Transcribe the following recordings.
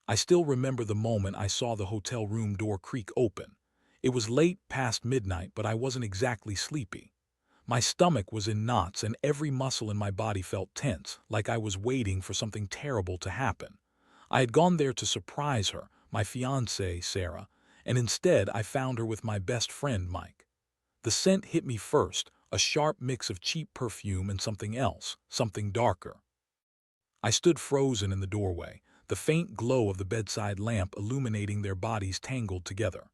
I still remember the moment I saw the hotel room door creak open. It was late past midnight, but I wasn't exactly sleepy. My stomach was in knots and every muscle in my body felt tense, like I was waiting for something terrible to happen. I had gone there to surprise her, my fiancée, Sarah, and instead I found her with my best friend, Mike. The scent hit me first, a sharp mix of cheap perfume and something else, something darker. I stood frozen in the doorway, the faint glow of the bedside lamp illuminating their bodies tangled together.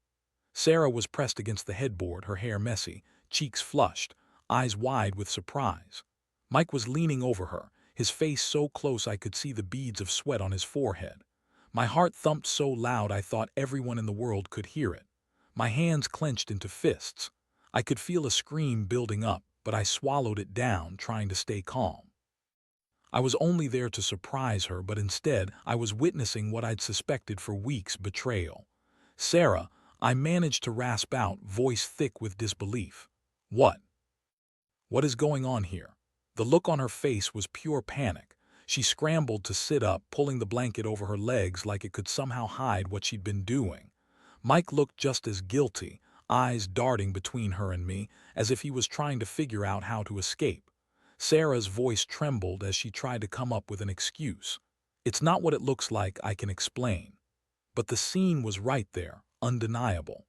Sarah was pressed against the headboard, her hair messy, cheeks flushed, eyes wide with surprise. Mike was leaning over her, his face so close I could see the beads of sweat on his forehead. My heart thumped so loud I thought everyone in the world could hear it. My hands clenched into fists. I could feel a scream building up, but I swallowed it down, trying to stay calm. I was only there to surprise her, but instead I was witnessing what I'd suspected for weeks: betrayal. "Sarah," I managed to rasp out, voice thick with disbelief. "What? What is going on here?" The look on her face was pure panic. She scrambled to sit up, pulling the blanket over her legs like it could somehow hide what she'd been doing. Mike looked just as guilty, eyes darting between her and me, as if he was trying to figure out how to escape. Sarah's voice trembled as she tried to come up with an excuse. "It's not what it looks like, I can explain." But the scene was right there, undeniable.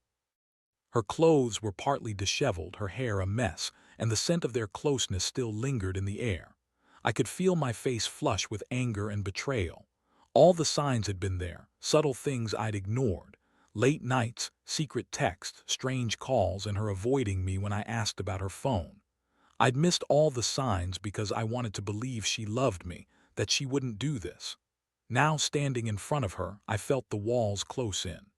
Her clothes were partly disheveled, her hair a mess, and the scent of their closeness still lingered in the air. I could feel my face flush with anger and betrayal. All the signs had been there, subtle things I'd ignored. Late nights, secret texts, strange calls, and her avoiding me when I asked about her phone. I'd missed all the signs because I wanted to believe she loved me, that she wouldn't do this. Now, standing in front of her, I felt the walls close in.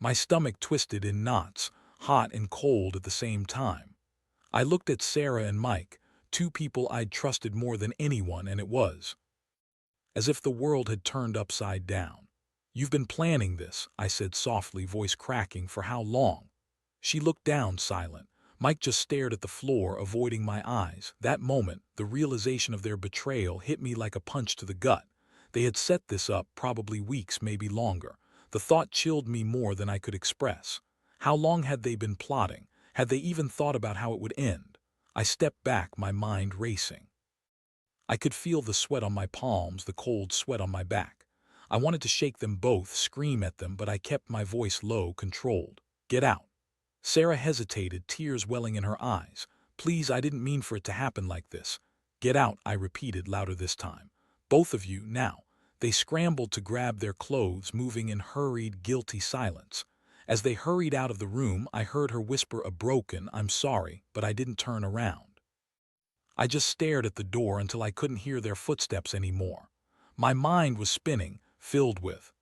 My stomach twisted in knots, hot and cold at the same time. I looked at Sarah and Mike, two people I'd trusted more than anyone, and it was as if the world had turned upside down. "You've been planning this," I said softly, voice cracking. "For how long?" She looked down, silent. Mike just stared at the floor, avoiding my eyes. That moment, the realization of their betrayal hit me like a punch to the gut. They had set this up, probably weeks, maybe longer. The thought chilled me more than I could express. How long had they been plotting? Had they even thought about how it would end? I stepped back, my mind racing. I could feel the sweat on my palms, the cold sweat on my back. I wanted to shake them both, scream at them, but I kept my voice low, controlled. "Get out." Sarah hesitated, tears welling in her eyes. "Please, I didn't mean for it to happen like this." "Get out," I repeated, louder this time. "Both of you, now." They scrambled to grab their clothes, moving in hurried, guilty silence. As they hurried out of the room, I heard her whisper a broken, "I'm sorry," but I didn't turn around. I just stared at the door until I couldn't hear their footsteps anymore. My mind was spinning, filled with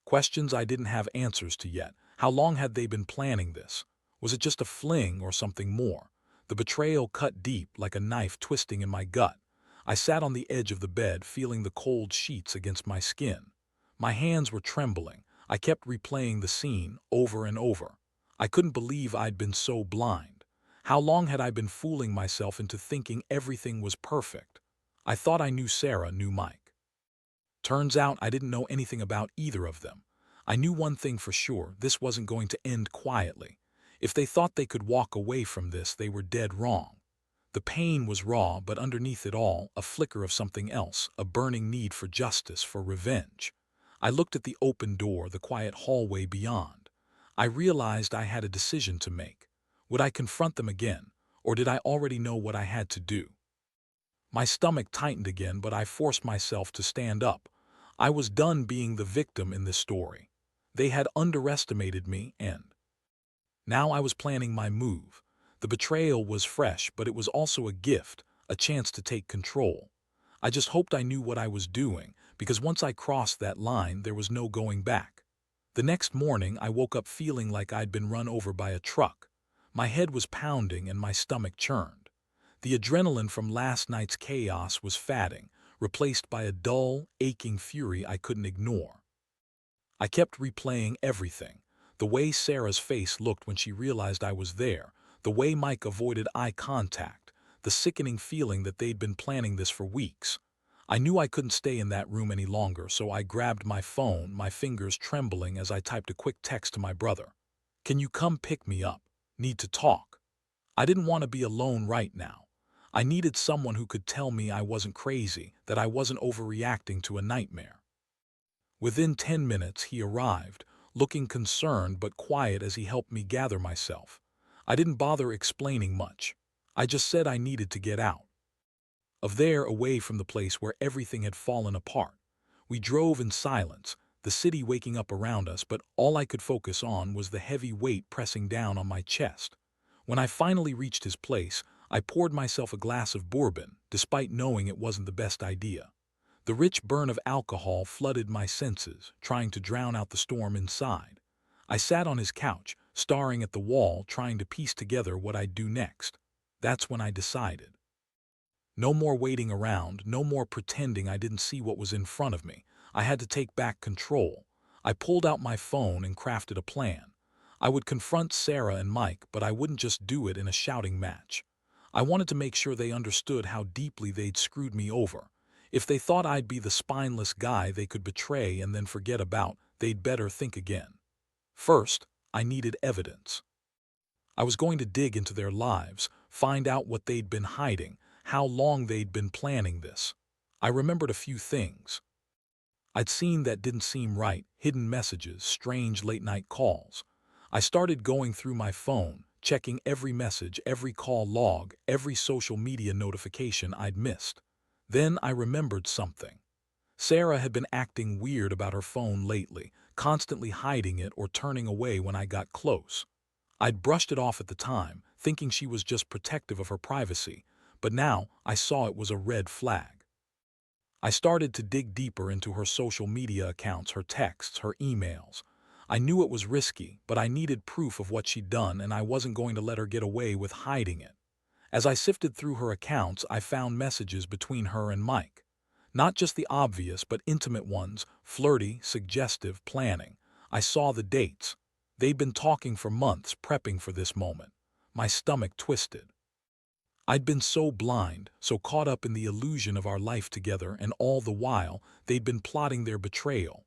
questions I didn't have answers to yet. How long had they been planning this? Was it just a fling or something more? The betrayal cut deep, like a knife twisting in my gut. I sat on the edge of the bed, feeling the cold sheets against my skin. My hands were trembling. I kept replaying the scene over and over. I couldn't believe I'd been so blind. How long had I been fooling myself into thinking everything was perfect? I thought I knew Sarah, knew Mike. Turns out I didn't know anything about either of them. I knew one thing for sure: this wasn't going to end quietly. If they thought they could walk away from this, they were dead wrong. The pain was raw, but underneath it all, a flicker of something else, a burning need for justice, for revenge. I looked at the open door, the quiet hallway beyond. I realized I had a decision to make. Would I confront them again, or did I already know what I had to do? My stomach tightened again, but I forced myself to stand up. I was done being the victim in this story. They had underestimated me, and now I was planning my move. The betrayal was fresh, but it was also a gift, a chance to take control. I just hoped I knew what I was doing, because once I crossed that line, there was no going back. The next morning, I woke up feeling like I'd been run over by a truck. My head was pounding and my stomach churned. The adrenaline from last night's chaos was fading, replaced by a dull, aching fury I couldn't ignore. I kept replaying everything: the way Sarah's face looked when she realized I was there, the way Mike avoided eye contact, the sickening feeling that they'd been planning this for weeks. I knew I couldn't stay in that room any longer, so I grabbed my phone, my fingers trembling as I typed a quick text to my brother. "Can you come pick me up? Need to talk." I didn't want to be alone right now. I needed someone who could tell me I wasn't crazy, that I wasn't overreacting to a nightmare. Within 10 minutes, he arrived, looking concerned but quiet as he helped me gather myself. I didn't bother explaining much. I just said I needed to get out of there, away from the place where everything had fallen apart. We drove in silence, the city waking up around us, but all I could focus on was the heavy weight pressing down on my chest. When I finally reached his place, I poured myself a glass of bourbon, despite knowing it wasn't the best idea. The rich burn of alcohol flooded my senses, trying to drown out the storm inside. I sat on his couch, staring at the wall, trying to piece together what I'd do next. That's when I decided. No more waiting around, no more pretending I didn't see what was in front of me. I had to take back control. I pulled out my phone and crafted a plan. I would confront Sarah and Mike, but I wouldn't just do it in a shouting match. I wanted to make sure they understood how deeply they'd screwed me over. If they thought I'd be the spineless guy they could betray and then forget about, they'd better think again. First, I needed evidence. I was going to dig into their lives, find out what they'd been hiding, how long they'd been planning this. I remembered a few things I'd seen that didn't seem right: hidden messages, strange late-night calls. I started going through my phone, checking every message, every call log, every social media notification I'd missed. Then I remembered something. Sarah had been acting weird about her phone lately, constantly hiding it or turning away when I got close. I'd brushed it off at the time, thinking she was just protective of her privacy, but now I saw it was a red flag. I started to dig deeper into her social media accounts, her texts, her emails. I knew it was risky, but I needed proof of what she'd done, and I wasn't going to let her get away with hiding it. As I sifted through her accounts, I found messages between her and Mike. Not just the obvious, but intimate ones, flirty, suggestive, planning. I saw the dates. They'd been talking for months, prepping for this moment. My stomach twisted. I'd been so blind, so caught up in the illusion of our life together, and all the while, they'd been plotting their betrayal.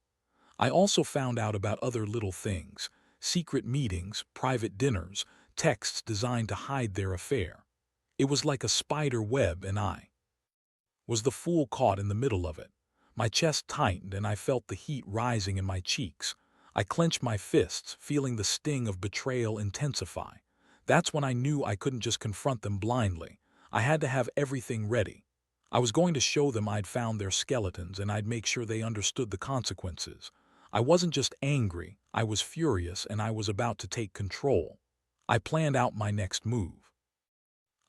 I also found out about other little things: secret meetings, private dinners, texts designed to hide their affair. It was like a spider web, and I was the fool caught in the middle of it. My chest tightened and I felt the heat rising in my cheeks. I clenched my fists, feeling the sting of betrayal intensify. That's when I knew I couldn't just confront them blindly. I had to have everything ready. I was going to show them I'd found their skeletons, and I'd make sure they understood the consequences. I wasn't just angry, I was furious, and I was about to take control. I planned out my next move.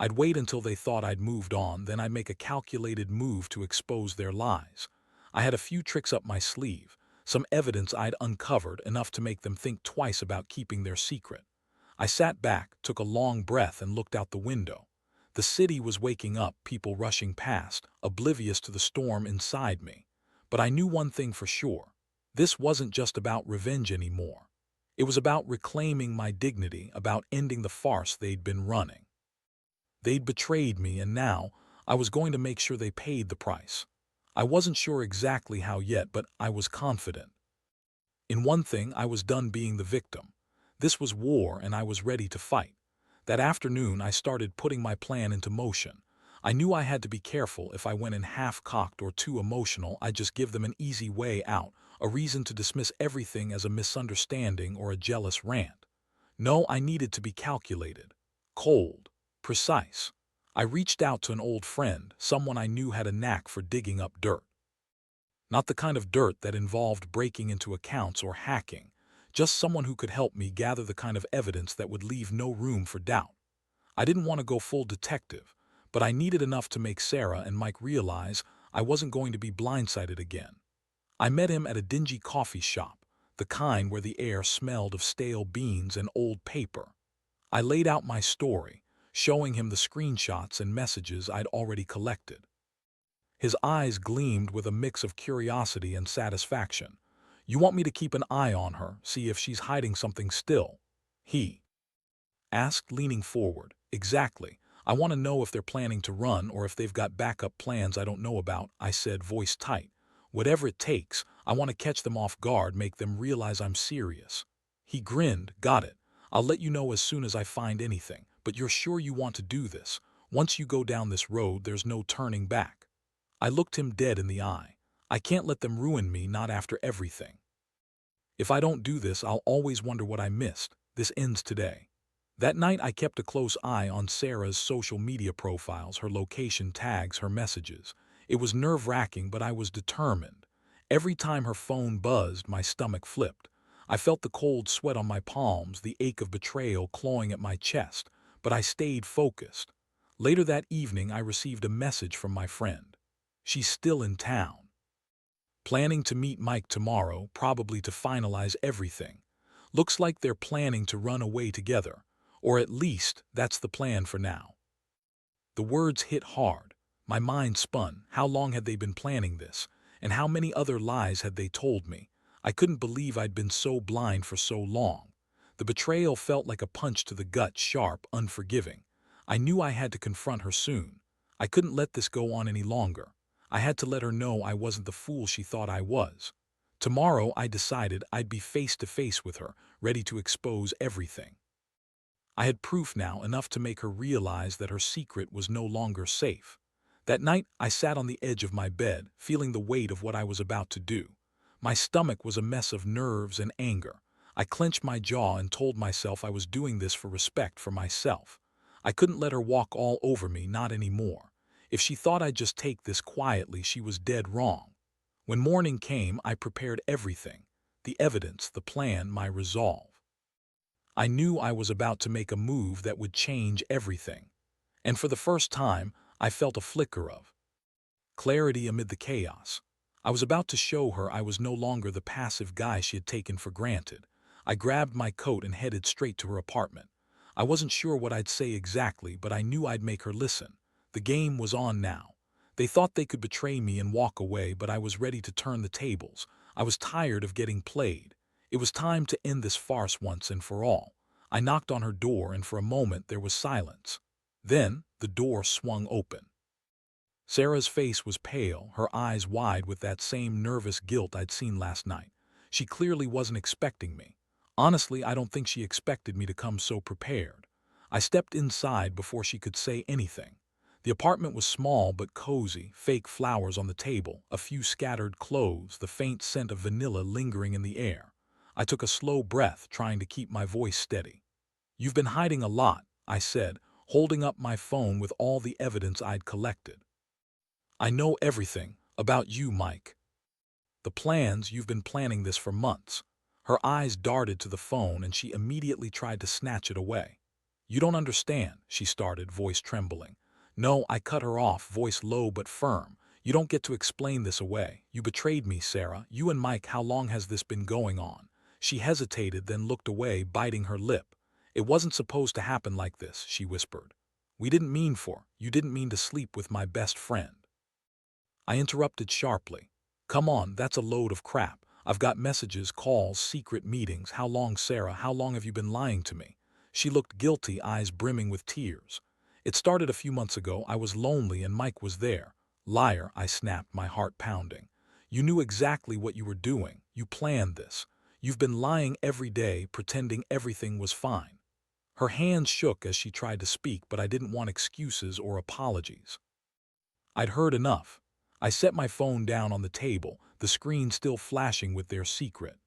I'd wait until they thought I'd moved on, then I'd make a calculated move to expose their lies. I had a few tricks up my sleeve, some evidence I'd uncovered, enough to make them think twice about keeping their secret. I sat back, took a long breath, and looked out the window. The city was waking up, people rushing past, oblivious to the storm inside me. But I knew one thing for sure. This wasn't just about revenge anymore. It was about reclaiming my dignity, about ending the farce they'd been running. They'd betrayed me, and now I was going to make sure they paid the price. I wasn't sure exactly how yet, but I was confident. In one thing, I was done being the victim. This was war, and I was ready to fight. That afternoon, I started putting my plan into motion. I knew I had to be careful. If I went in half-cocked or too emotional, I'd just give them an easy way out, a reason to dismiss everything as a misunderstanding or a jealous rant. No, I needed to be calculated, cold, precise. I reached out to an old friend, someone I knew had a knack for digging up dirt. Not the kind of dirt that involved breaking into accounts or hacking, just someone who could help me gather the kind of evidence that would leave no room for doubt. I didn't want to go full detective, but I needed enough to make Sarah and Mike realize I wasn't going to be blindsided again. I met him at a dingy coffee shop, the kind where the air smelled of stale beans and old paper. I laid out my story, showing him the screenshots and messages I'd already collected. His eyes gleamed with a mix of curiosity and satisfaction. "You want me to keep an eye on her, see if she's hiding something still?" he asked, leaning forward. "Exactly. I want to know if they're planning to run or if they've got backup plans I don't know about, I said, voice tight. Whatever it takes, I want to catch them off guard, make them realize I'm serious. He grinned. Got it. I'll let you know as soon as I find anything, but you're sure you want to do this? Once you go down this road, there's no turning back. I looked him dead in the eye. I can't let them ruin me, not after everything. If I don't do this, I'll always wonder what I missed. This ends today. That night, I kept a close eye on Sarah's social media profiles, her location tags, her messages. It was nerve-wracking, but I was determined. Every time her phone buzzed, my stomach flipped. I felt the cold sweat on my palms, the ache of betrayal clawing at my chest, but I stayed focused. Later that evening, I received a message from my friend. She's still in town. Planning to meet Mike tomorrow, probably to finalize everything. Looks like they're planning to run away together. Or at least, that's the plan for now. The words hit hard. My mind spun. How long had they been planning this? And how many other lies had they told me? I couldn't believe I'd been so blind for so long. The betrayal felt like a punch to the gut, sharp, unforgiving. I knew I had to confront her soon. I couldn't let this go on any longer. I had to let her know I wasn't the fool she thought I was. Tomorrow, I decided I'd be face to face with her, ready to expose everything. I had proof now, enough to make her realize that her secret was no longer safe. That night, I sat on the edge of my bed, feeling the weight of what I was about to do. My stomach was a mess of nerves and anger. I clenched my jaw and told myself I was doing this for respect for myself. I couldn't let her walk all over me, not anymore. If she thought I'd just take this quietly, she was dead wrong. When morning came, I prepared everything. The evidence, the plan, my resolve. I knew I was about to make a move that would change everything. And for the first time, I felt a flicker of clarity amid the chaos. I was about to show her I was no longer the passive guy she had taken for granted. I grabbed my coat and headed straight to her apartment. I wasn't sure what I'd say exactly, but I knew I'd make her listen. The game was on now. They thought they could betray me and walk away, but I was ready to turn the tables. I was tired of getting played. It was time to end this farce once and for all. I knocked on her door, and for a moment there was silence. Then the door swung open. Sarah's face was pale, her eyes wide with that same nervous guilt I'd seen last night. She clearly wasn't expecting me. Honestly, I don't think she expected me to come so prepared. I stepped inside before she could say anything. The apartment was small but cozy, fake flowers on the table, a few scattered clothes, the faint scent of vanilla lingering in the air. I took a slow breath, trying to keep my voice steady. "You've been hiding a lot," I said, holding up my phone with all the evidence I'd collected. "I know everything about you, Mike. The plans, you've been planning this for months." Her eyes darted to the phone and she immediately tried to snatch it away. "You don't understand," she started, voice trembling. "No," I cut her off, voice low but firm. "You don't get to explain this away. You betrayed me, Sarah. You and Mike, how long has this been going on?" She hesitated, then looked away, biting her lip. "It wasn't supposed to happen like this," she whispered. You didn't mean to sleep with my best friend." I interrupted sharply. "Come on, that's a load of crap. I've got messages, calls, secret meetings. How long, Sarah? How long have you been lying to me?" She looked guilty, eyes brimming with tears. "It started a few months ago. I was lonely and Mike was there." "Liar," I snapped, my heart pounding. "You knew exactly what you were doing. You planned this. You've been lying every day, pretending everything was fine." Her hands shook as she tried to speak, but I didn't want excuses or apologies. I'd heard enough. I set my phone down on the table, the screen still flashing with their secret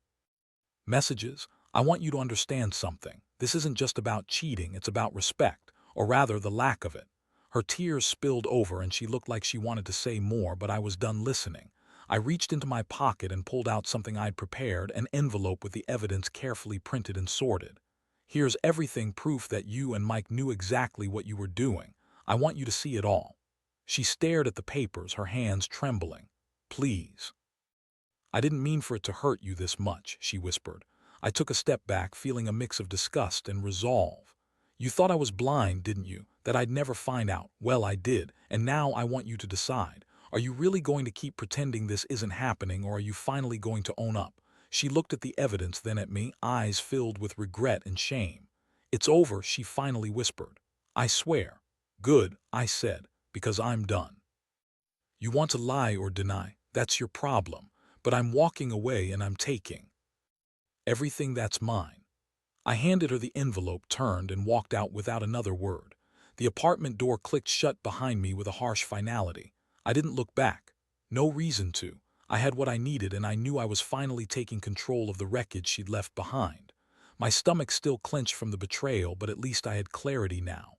messages. "I want you to understand something. This isn't just about cheating, it's about respect, or rather the lack of it." Her tears spilled over and she looked like she wanted to say more, but I was done listening. I reached into my pocket and pulled out something I'd prepared, an envelope with the evidence carefully printed and sorted. "Here's everything, proof that you and Mike knew exactly what you were doing. I want you to see it all." She stared at the papers, her hands trembling. "Please." "I didn't mean for it to hurt you this much," she whispered. I took a step back, feeling a mix of disgust and resolve. "You thought I was blind, didn't you? That I'd never find out? Well, I did, and now I want you to decide. Are you really going to keep pretending this isn't happening, or are you finally going to own up?" She looked at the evidence, then at me, eyes filled with regret and shame. "It's over," she finally whispered. "I swear." Good, I said, because I'm done. You want to lie or deny, that's your problem, but I'm walking away and I'm taking everything that's mine. I handed her the envelope, turned, and walked out without another word. The apartment door clicked shut behind me with a harsh finality. I didn't look back. No reason to. I had what I needed, and I knew I was finally taking control of the wreckage she'd left behind. My stomach still clenched from the betrayal, but at least I had clarity now.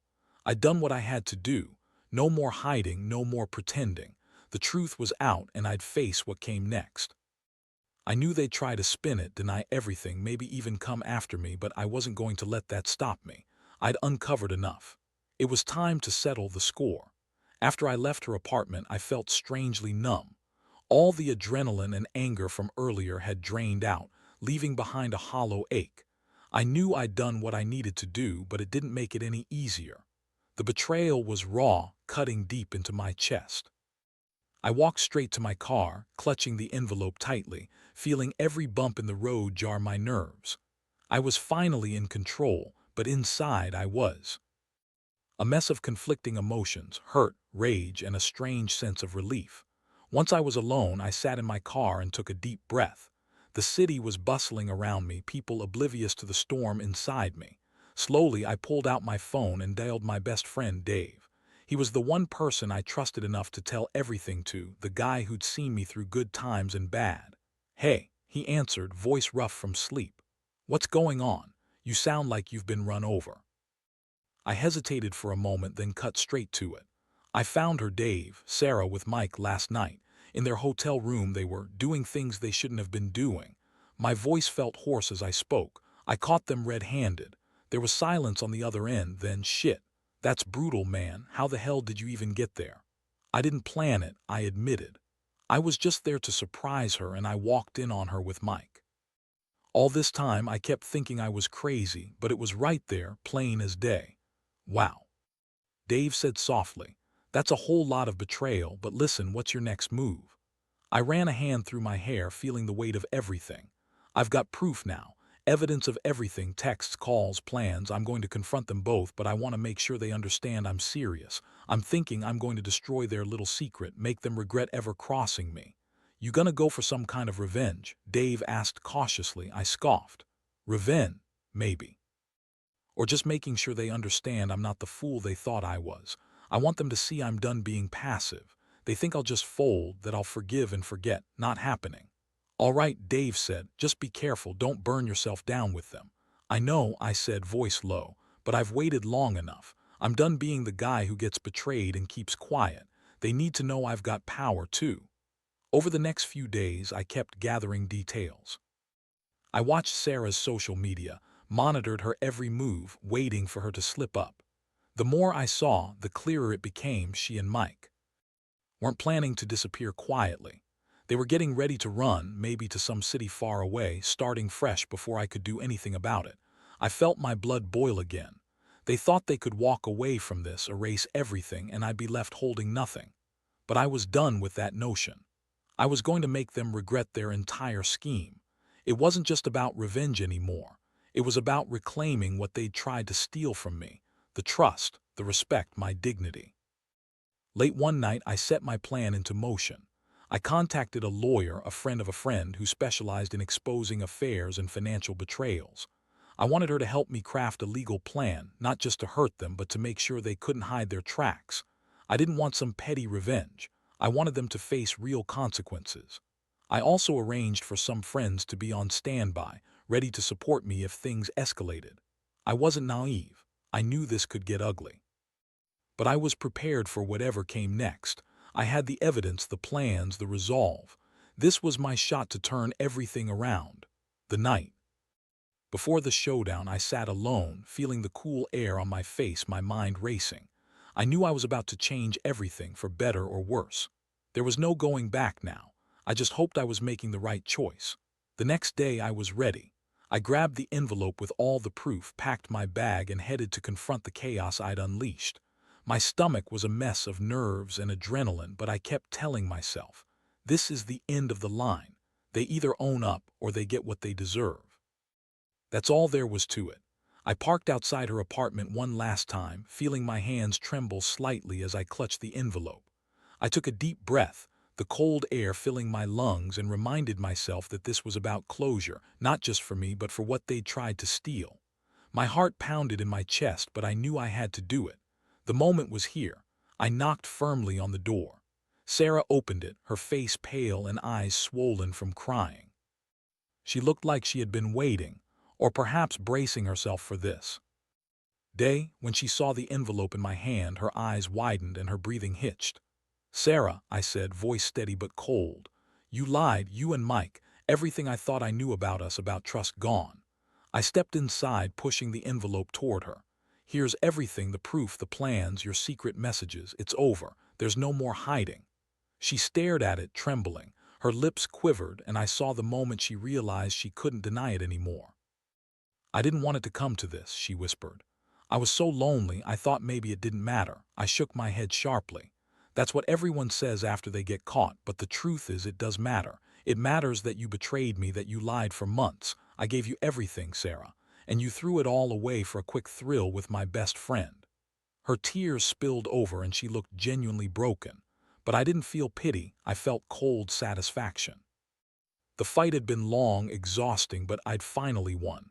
I'd done what I had to do. No more hiding, no more pretending. The truth was out, and I'd face what came next. I knew they'd try to spin it, deny everything, maybe even come after me, but I wasn't going to let that stop me. I'd uncovered enough. It was time to settle the score. After I left her apartment, I felt strangely numb. All the adrenaline and anger from earlier had drained out, leaving behind a hollow ache. I knew I'd done what I needed to do, but it didn't make it any easier. The betrayal was raw, cutting deep into my chest. I walked straight to my car, clutching the envelope tightly, feeling every bump in the road jar my nerves. I was finally in control, but inside I was a mess of conflicting emotions, hurt, rage, and a strange sense of relief. Once I was alone, I sat in my car and took a deep breath. The city was bustling around me, people oblivious to the storm inside me. Slowly, I pulled out my phone and dialed my best friend, Dave. He was the one person I trusted enough to tell everything to, the guy who'd seen me through good times and bad. "Hey," he answered, voice rough from sleep. "What's going on? You sound like you've been run over." I hesitated for a moment, then cut straight to it. "I found her, Dave, Sarah with Mike last night. In their hotel room they were doing things they shouldn't have been doing." My voice felt hoarse as I spoke. "I caught them red-handed." There was silence on the other end, then, "Shit. That's brutal, man. How the hell did you even get there?" "I didn't plan it," I admitted. "I was just there to surprise her, and I walked in on her with Mike." All this time I kept thinking I was crazy, but it was right there, plain as day. "Wow," Dave said softly. "That's a whole lot of betrayal, but listen, what's your next move?" I ran a hand through my hair, feeling the weight of everything. "I've got proof now. Evidence of everything, texts, calls, plans. I'm going to confront them both, but I want to make sure they understand I'm serious. I'm thinking I'm going to destroy their little secret, make them regret ever crossing me." "You gonna go for some kind of revenge?" Dave asked cautiously. I scoffed. "Revenge? Maybe. Or just making sure they understand I'm not the fool they thought I was. I want them to see I'm done being passive. They think I'll just fold, that I'll forgive and forget. Not happening." "All right," Dave said, "just be careful, don't burn yourself down with them." "I know," I said, voice low, "but I've waited long enough. I'm done being the guy who gets betrayed and keeps quiet. They need to know I've got power, too." Over the next few days, I kept gathering details. I watched Sarah's social media, monitored her every move, waiting for her to slip up. The more I saw, the clearer it became she and Mike weren't planning to disappear quietly. They were getting ready to run, maybe to some city far away, starting fresh before I could do anything about it. I felt my blood boil again. They thought they could walk away from this, erase everything, and I'd be left holding nothing. But I was done with that notion. I was going to make them regret their entire scheme. It wasn't just about revenge anymore. It was about reclaiming what they'd tried to steal from me: the trust, the respect, my dignity. Late one night, I set my plan into motion. I contacted a lawyer, a friend of a friend, who specialized in exposing affairs and financial betrayals. I wanted her to help me craft a legal plan, not just to hurt them, but to make sure they couldn't hide their tracks. I didn't want some petty revenge. I wanted them to face real consequences. I also arranged for some friends to be on standby, ready to support me if things escalated. I wasn't naive. I knew this could get ugly. But I was prepared for whatever came next. I had the evidence, the plans, the resolve. This was my shot to turn everything around. The night before the showdown, I sat alone, feeling the cool air on my face, my mind racing. I knew I was about to change everything, for better or worse. There was no going back now. I just hoped I was making the right choice. The next day I was ready. I grabbed the envelope with all the proof, packed my bag, and headed to confront the chaos I'd unleashed. My stomach was a mess of nerves and adrenaline, but I kept telling myself, this is the end of the line. They either own up or they get what they deserve. That's all there was to it. I parked outside her apartment one last time, feeling my hands tremble slightly as I clutched the envelope. I took a deep breath, the cold air filling my lungs, and reminded myself that this was about closure, not just for me but for what they'd tried to steal. My heart pounded in my chest, but I knew I had to do it. The moment was here. I knocked firmly on the door. Sarah opened it, her face pale and eyes swollen from crying. She looked like she had been waiting, or perhaps bracing herself for this day. When she saw the envelope in my hand, her eyes widened and her breathing hitched. "Sarah," I said, voice steady but cold. "You lied, you and Mike. Everything I thought I knew about us, about trust, gone." I stepped inside, pushing the envelope toward her. "Here's everything, the proof, the plans, your secret messages. It's over. There's no more hiding." She stared at it, trembling. Her lips quivered, and I saw the moment she realized she couldn't deny it anymore. "I didn't want it to come to this," she whispered. "I was so lonely, I thought maybe it didn't matter." I shook my head sharply. "That's what everyone says after they get caught, but the truth is it does matter. It matters that you betrayed me, that you lied for months. I gave you everything, Sarah, and you threw it all away for a quick thrill with my best friend." Her tears spilled over and she looked genuinely broken. But I didn't feel pity, I felt cold satisfaction. The fight had been long, exhausting, but I'd finally won.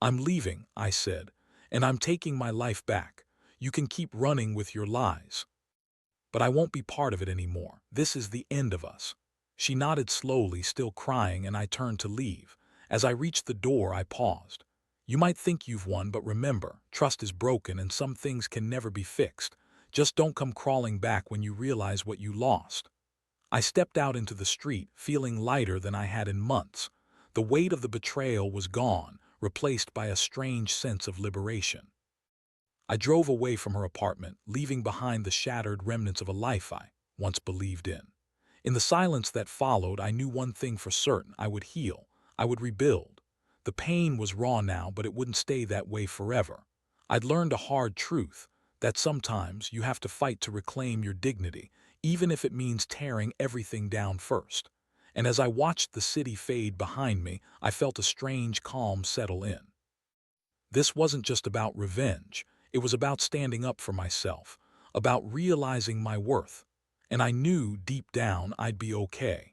"I'm leaving," I said, "and I'm taking my life back. You can keep running with your lies, but I won't be part of it anymore. This is the end of us." She nodded slowly, still crying, and I turned to leave. As I reached the door, I paused. "You might think you've won, but remember, trust is broken and some things can never be fixed. Just don't come crawling back when you realize what you lost." I stepped out into the street, feeling lighter than I had in months. The weight of the betrayal was gone, replaced by a strange sense of liberation. I drove away from her apartment, leaving behind the shattered remnants of a life I once believed in. In the silence that followed, I knew one thing for certain: I would heal, I would rebuild. The pain was raw now, but it wouldn't stay that way forever. I'd learned a hard truth, that sometimes you have to fight to reclaim your dignity, even if it means tearing everything down first. And as I watched the city fade behind me, I felt a strange calm settle in. This wasn't just about revenge. It was about standing up for myself, about realizing my worth. And I knew deep down I'd be okay.